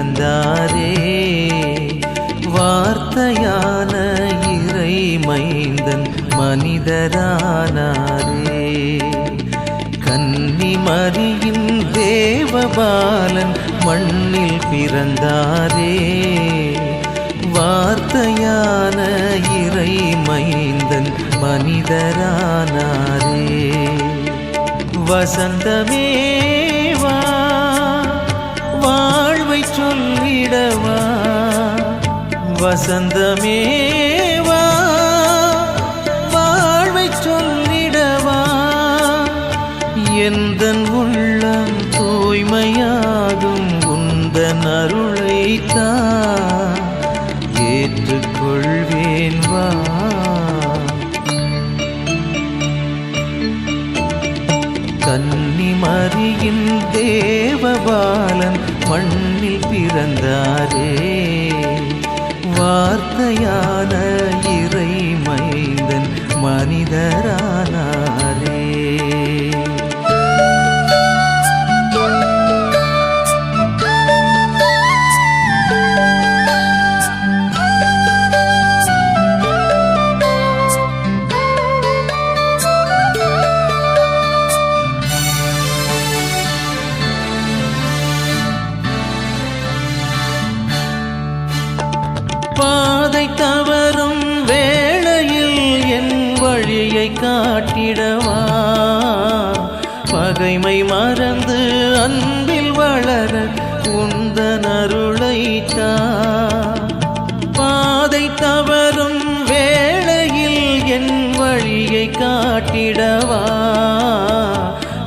பிறந்தாரே. வார்த்தையான இறை மைந்தன் மனிதரானாரே. கன்னி மரியின் தேவபாலன் மண்ணில் பிறந்தாரே. வார்த்தையான இறை மைந்தன் மனிதரானாரே. வசந்தமேவா வாழ்வை சொல்லிடவா. வசந்தமேவா வாழ்வை சொல்லிடவா. எந்தன் உள்ளம் தூய்மையாகும் உந்தன் அருளைத்தா ஏற்றுக்கொள்வேன் வா. கன்னி மரியின் தேவபாலன் மண்ணில் பிறந்தாரே. வார்த்தையான இறை மைந்தன் மனிதரானாரே. பாதை தவறும் வேளையில் என் வழியை காட்டிடவா. பகைமை மறந்து அன்பில் வளர உந்தன் அருளைத்தா. பாதை தவறும் வேளையில் என் வழியை காட்டிடவா.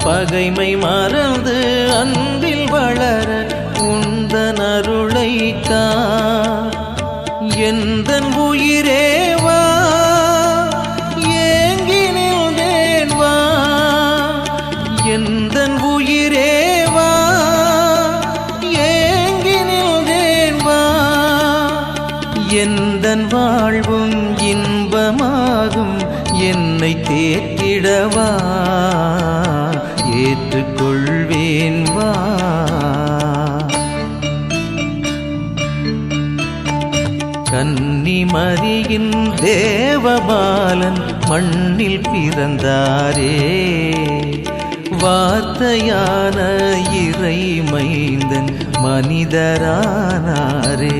பகைமை மறந்து அன்பில் வளர உந்தன் அருளைத்தா. எந்தன் உயிரேவா ஏங்கி நின்றேன் வா. எந்தன் உயிரேவா ஏங்கி நின்றேன் வா. எந்தன் வாழ்வும் இன்பமாகும் என்னை தேற்றிடவா. ஏற்றுக்கொள்வேன் வா. கன்னி மரியின் தேவபாலன் மண்ணில் பிறந்தாரே. வார்த்தையான இறை மைந்தன் மனிதரானாரே.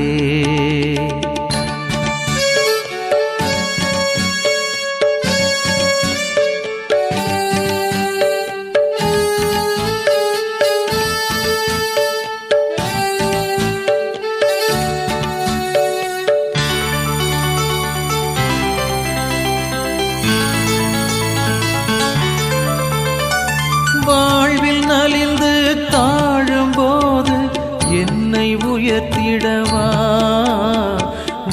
வாழ்வில் நலிந்து தாழும்போது என்னை உயர்த்திடவா.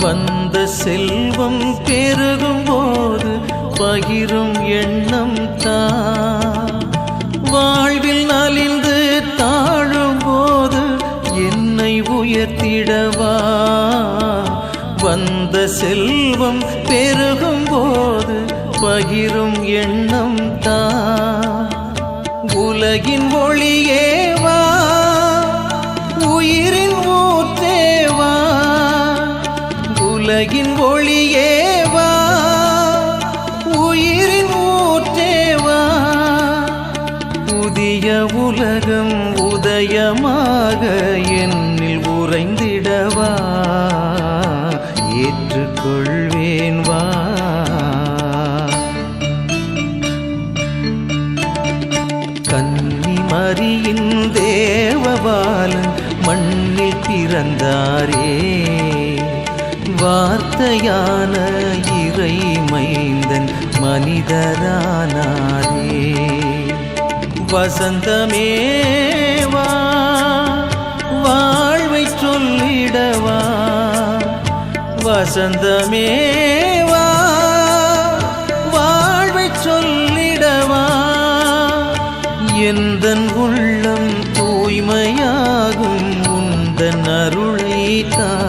வந்த செல்வம் பெருகும் போது பகிரும் எண்ணம் தா. வாழ்வில் நலிந்து தாழும்போது என்னை உயர்த்திடவா. வந்த செல்வம் பெருகும் போது பகிரும் எண்ணம் தா. உலகின் ஒளியேவா உயிரின் ஊற்றேவா. உலகின் ஒளியேவா உயிரின் ஊற்றேவா. புதிய உலகம் உதயமாக என்னில் உறைந்திடவா. ஏற்றுக்கொள்வேன் வா. கன்னி மரியின் தேவபாலன் மண்ணில் பிறந்தாரே. வார்த்தையான இறை மைந்தன் மனிதரானாரே. வசந்தமேவா வாழ்வை சொல்லிடவா. வசந்தமேவா வாழ்வை சொல்லிடவா. எந்தன் உள்ளம் தூய்மையாகும் உந்தன் அருளைத்தா.